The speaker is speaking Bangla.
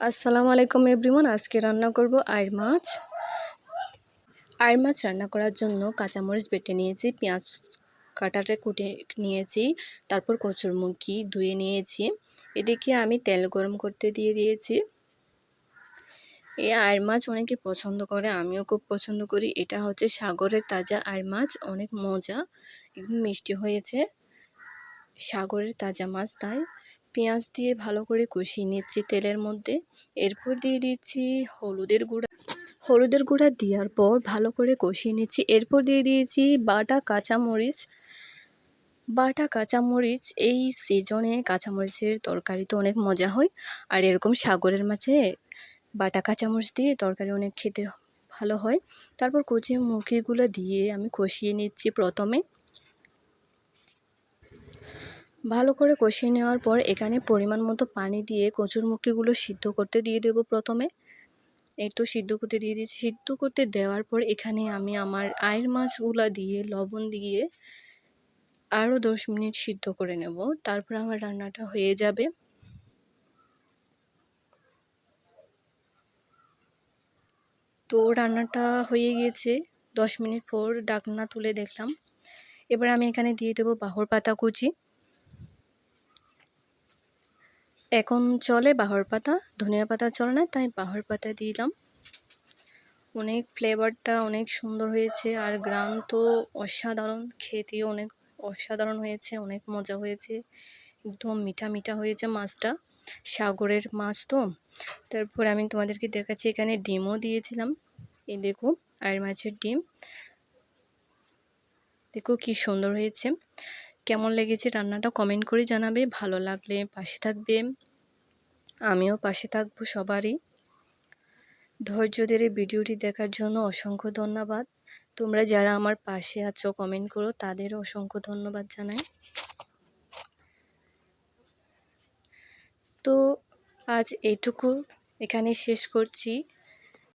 আসসালামু আলাইকুম এভরিওয়ান। আজকে রান্না করব আইড় মাছ। আইড় মাছ রান্না করার জন্য কাঁচামরিচ বেটে নিয়েছি, পেঁয়াজ কাটাতে কুটে নিয়েছি, তারপর কচুরমুখী ধুয়ে নিয়েছি। এদিকে আমি তেল গরম করতে দিয়ে দিয়েছি। এই আইড় মাছ অনেকে পছন্দ করে, আমিও খুব পছন্দ করি। এটা হচ্ছে সাগরের তাজা আইড় মাছ, অনেক মজা, একদম মিষ্টি হয়েছে। সাগরের তাজা মাছ, তাই পেঁয়াজ দিয়ে ভালো করে কষিয়ে নিচ্ছি তেলের মধ্যে। এরপর দিয়ে দিচ্ছি হলুদের গুঁড়া দেওয়ার পর ভালো করে কষিয়ে নিচ্ছি। এরপর দিয়ে দিয়েছি বাটা কাঁচামরিচ। এই সিজনে কাঁচামরিচের তরকারি তো অনেক মজা হয়, আর এরকম সাগরের মাছে বাটা কাঁচামরিচ দিয়ে তরকারি অনেক খেতে ভালো হয়। তারপর কচুরমুখীগুলো দিয়ে আমি কষিয়ে নিচ্ছি। প্রথমে ভালো করে কষিয়ে নেওয়ার পর এখানে পরিমাণ মতো পানি দিয়ে কচুরমুখীগুলো সিদ্ধ করতে দিয়ে দেব। প্রথমে এই তো সিদ্ধ করতে দিয়ে দিয়েছি। সিদ্ধ করতে দেওয়ার পর এখানে আমি আমার আইড় মাছগুলো দিয়ে লবণ দিয়ে আরও 10 মিনিট সিদ্ধ করে নেব। তারপর আমার রান্নাটা হয়ে যাবে। তো রান্নাটা হয়ে গিয়েছে। 10 মিনিট পর ঢাকনা তুলে দেখলাম। এবার আমি এখানে দিয়ে দেব বাহর পাতা কুচি। এখন চলে বাহর পাতা, ধনিয়া পাতা চলে না, তাই বাহর পাতা দিলাম। অনেক ফ্লেভারটা অনেক সুন্দর হয়েছে, আর গ্রাম তো অসাধারণ, খেতেও অনেক অসাধারণ হয়েছে, অনেক মজা হয়েছে, একদম মিঠা মিঠা হয়েছে মাছটা, সাগরের মাছ তো। তারপর আমি তোমাদেরকে দেখাচ্ছি, এখানে ডিমও দিয়েছিলাম। এই দেখো আইড় মাছের ডিম, দেখো কি সুন্দর হয়েছে। কেমন লেগেছে রান্নাটা কমেন্ট করে জানাবে, ভালো লাগলে পাশে থাকবে, আমিও পাশে থাকবো সবারই। ধৈর্য ধরে ভিডিওটি দেখার জন্য অসংখ্য ধন্যবাদ। তোমরা যারা আমার পাশে আছো কমেন্ট করো, তাদের অসংখ্য ধন্যবাদ জানাই। তো আজ এইটুকু এখানে শেষ করছি।